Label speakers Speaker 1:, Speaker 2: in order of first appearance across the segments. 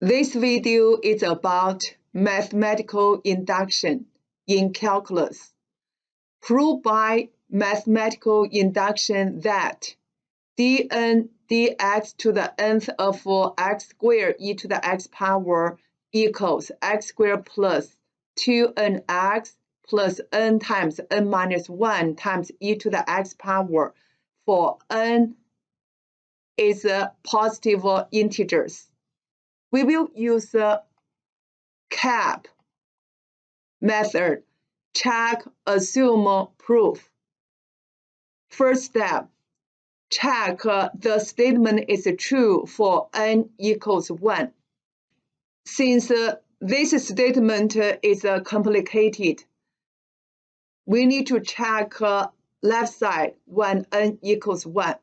Speaker 1: This video is about mathematical induction in calculus. Prove by mathematical induction that dn dx to the nth of x squared e to the x power equals x squared plus 2nx plus n times n minus 1 times e to the x power for n is positive integers. We will use the CAP method, check, assume, prove. First step, check the statement is true for n equals 1. Since this statement is complicated, we need to check left side when n equals 1.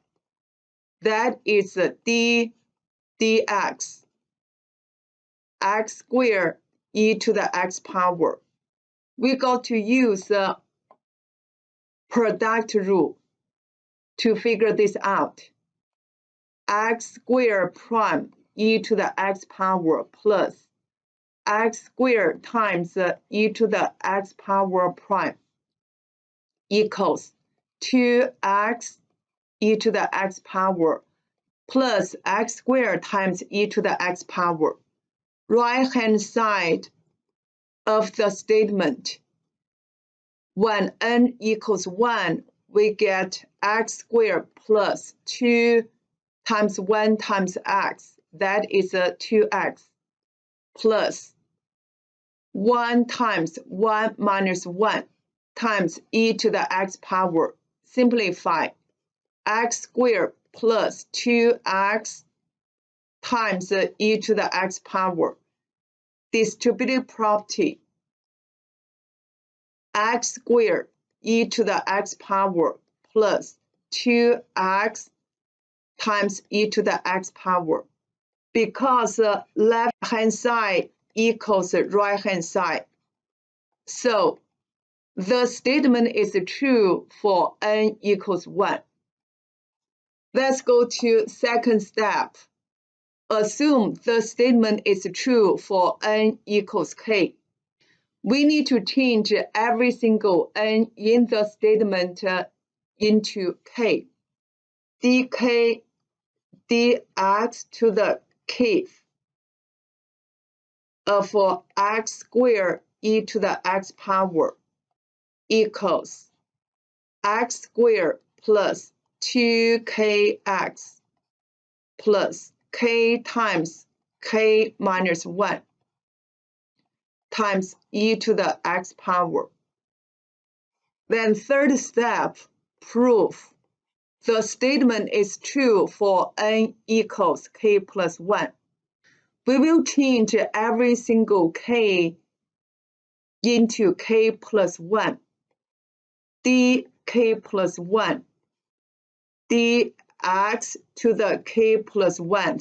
Speaker 1: That is d dx x squared e to the x power. We got to use the product rule to figure this out. X squared prime e to the x power plus x squared times e to the x power prime equals 2x e to the x power plus x squared times e to the x power. Right-hand side of the statement, when n equals 1, we get x squared plus 2 times 1 times x, that is 2x, plus 1 times 1 minus 1 times e to the x power. Simplify, x squared plus 2x times e to the x power. Distributive property, x squared e to the x power plus 2x times e to the x power. Because left-hand side equals right-hand side, so the statement is true for n equals 1. Let's go to second step. Assume the statement is true for n equals k. We need to change every single n in the statement into k. dk dx to the kth of x squared e to the x power equals x squared plus 2kx plus k times k minus 1 times e to the x power. Then third step, proof. The statement is true for n equals k plus 1. We will change every single k into k plus 1. dk plus 1 dx to the k plus 1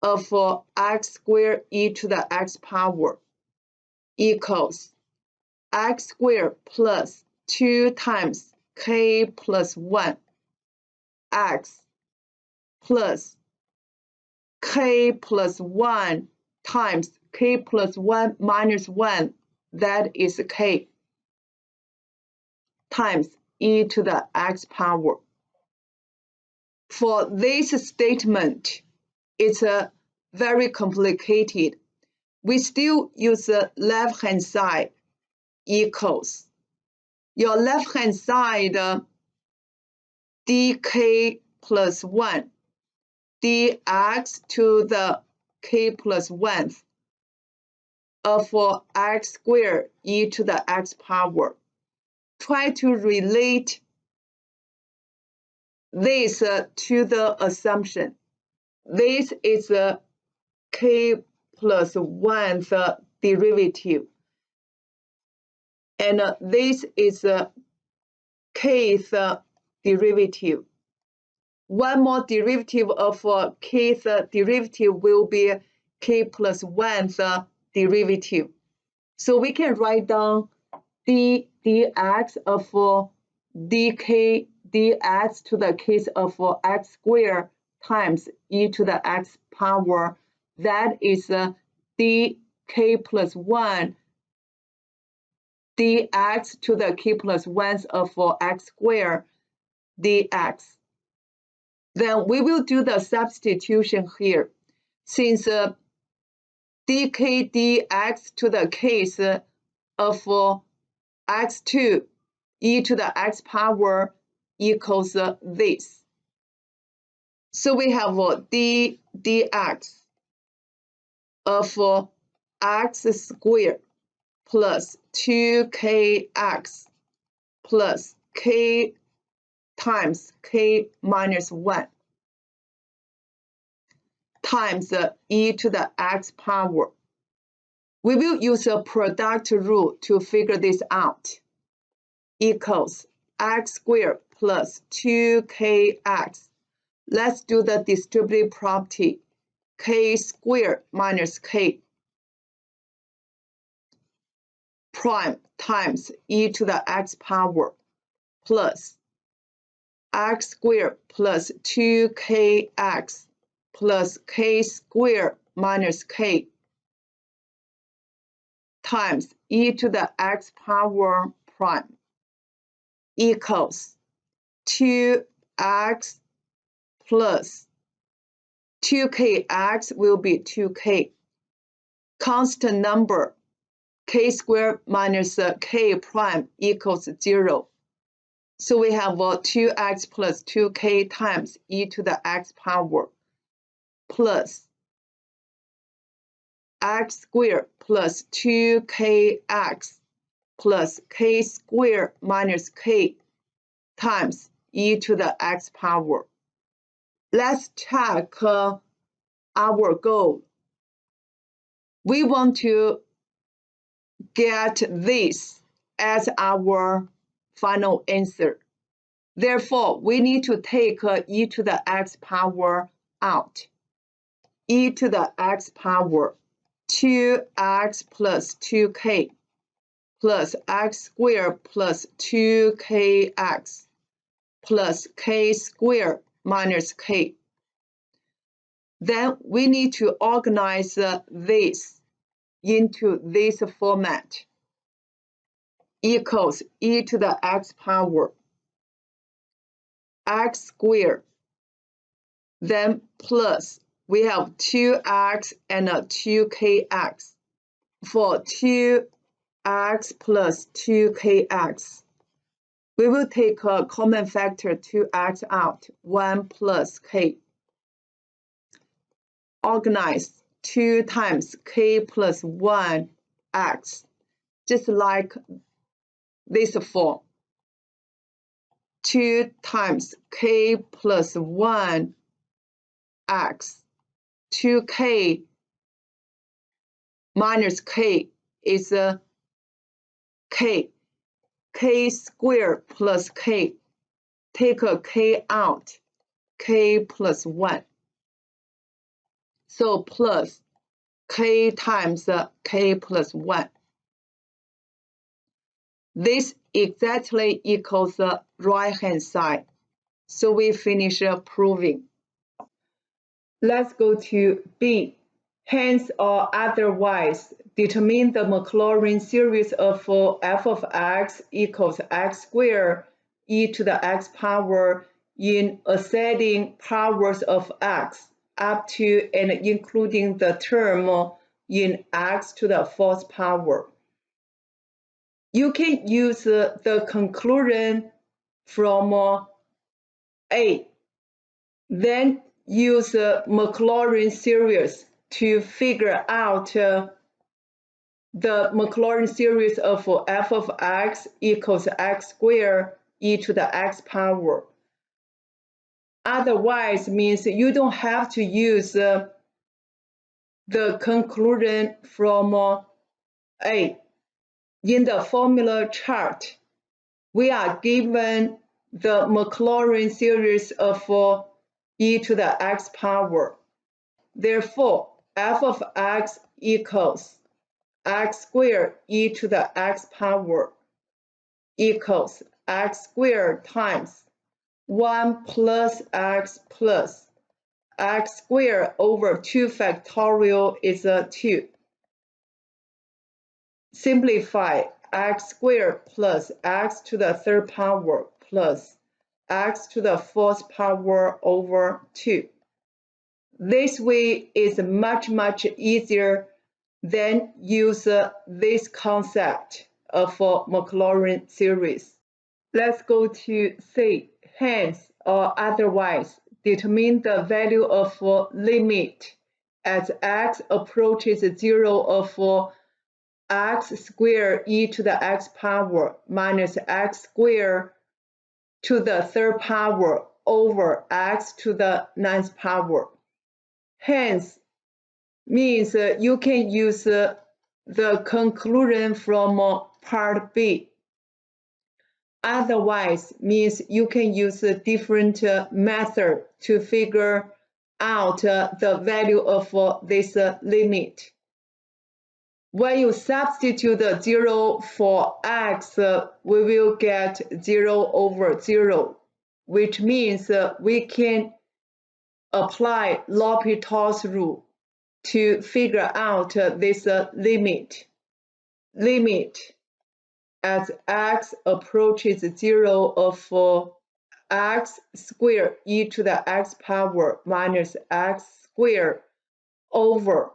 Speaker 1: of x squared e to the x power equals x squared plus 2 times k plus 1 x plus k plus 1 times k plus 1 minus 1, that is k, times e to the x power. For this statement, it's very complicated. We still use the left-hand side equals. Your left-hand side, dk plus 1 dx to the k plus 1 of x squared e to the x power. Try to relate this to the assumption. This is k plus 1th derivative, and this is kth derivative. One more derivative of kth derivative will be k plus 1th derivative. So we can write down d dx of dk dx to the case of x squared times e to the x power that is dk plus 1 dx to the k plus 1 of x squared dx. Then we will do the substitution here. Since dk dx to the case of x2 e to the x power equals this. So we have d dx of x squared plus 2kx plus k times k minus 1 times e to the x power. We will use a product rule to figure this out. Equals x squared plus 2kx. Let's do the distributive property. K squared minus k prime times e to the x power plus x squared plus 2kx plus k squared minus k times e to the x power prime equals 2x plus 2kx will be 2k. Constant number k squared minus k prime equals 0. So we have 2x plus 2k times e to the x power plus x squared plus 2kx plus k squared minus k times e to the x power. Let's check our goal. We want to get this as our final answer. Therefore, we need to take e to the x power out. E to the x power 2x plus 2k plus x squared plus 2kx plus k squared minus k. Then we need to organize this into this format. Equals e to the x power x squared, then plus we have 2x and 2kx. For 2x plus 2kx, we will take a common factor 2x out, 1 plus k. Organize 2 times k plus 1 x, just like this form. 2 times k plus 1 x, 2k minus k is k. K squared plus k. Take a k out, k plus 1. So plus k times k plus 1. This exactly equals the right-hand side. So we finish proving. Let's go to B. Hence or otherwise, determine the Maclaurin series of f of x equals x squared e to the x power in ascending powers of x up to and including the term in x to the fourth power. You can use the conclusion from A, then use Maclaurin series to figure out the Maclaurin series of f of x equals x squared e to the x power. Otherwise means you don't have to use the conclusion from A. In the formula chart, we are given the Maclaurin series of e to the x power. Therefore, f of x equals x squared e to the x power equals x squared times 1 plus x plus x squared over 2 factorial is 2. Simplify x squared plus x to the third power plus x to the fourth power over 2. This way is much easier than use this concept of Maclaurin series. Let's go to C. Hence or otherwise, determine the value of limit as x approaches 0 of x squared e to the x power minus x squared to the third power over x to the ninth power. Hence means you can use the conclusion from part B. Otherwise means you can use a different method to figure out the value of this limit. When you substitute 0 for x, we will get 0 over 0, which means we can apply L'Hopital's rule to figure out this limit. Limit as x approaches 0 of x squared e to the x power minus x squared over.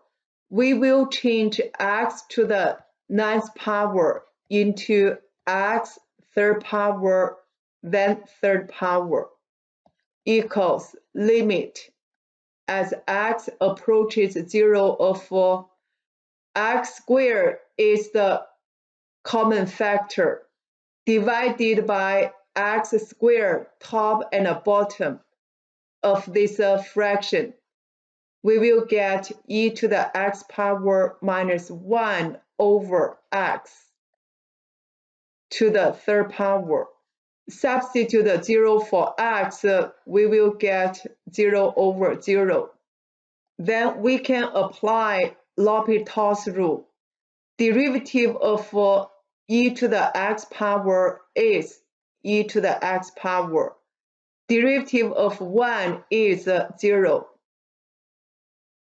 Speaker 1: We will change x to the ninth power into x third power, then third power, equals limit as x approaches 0 of x squared is the common factor, divided by x squared top and bottom of this fraction. We will get e to the x power minus 1 over x to the third power. Substitute 0 for x, we will get 0 over 0. Then we can apply L'Hopital's rule. Derivative of e to the x power is e to the x power. Derivative of 1 is 0.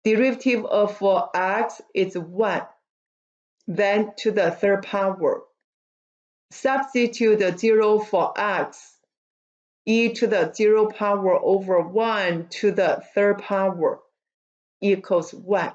Speaker 1: Derivative of x is 1, then to the third power. Substitute 0 for x, e to the 0 power over 1 to the third power equals 1.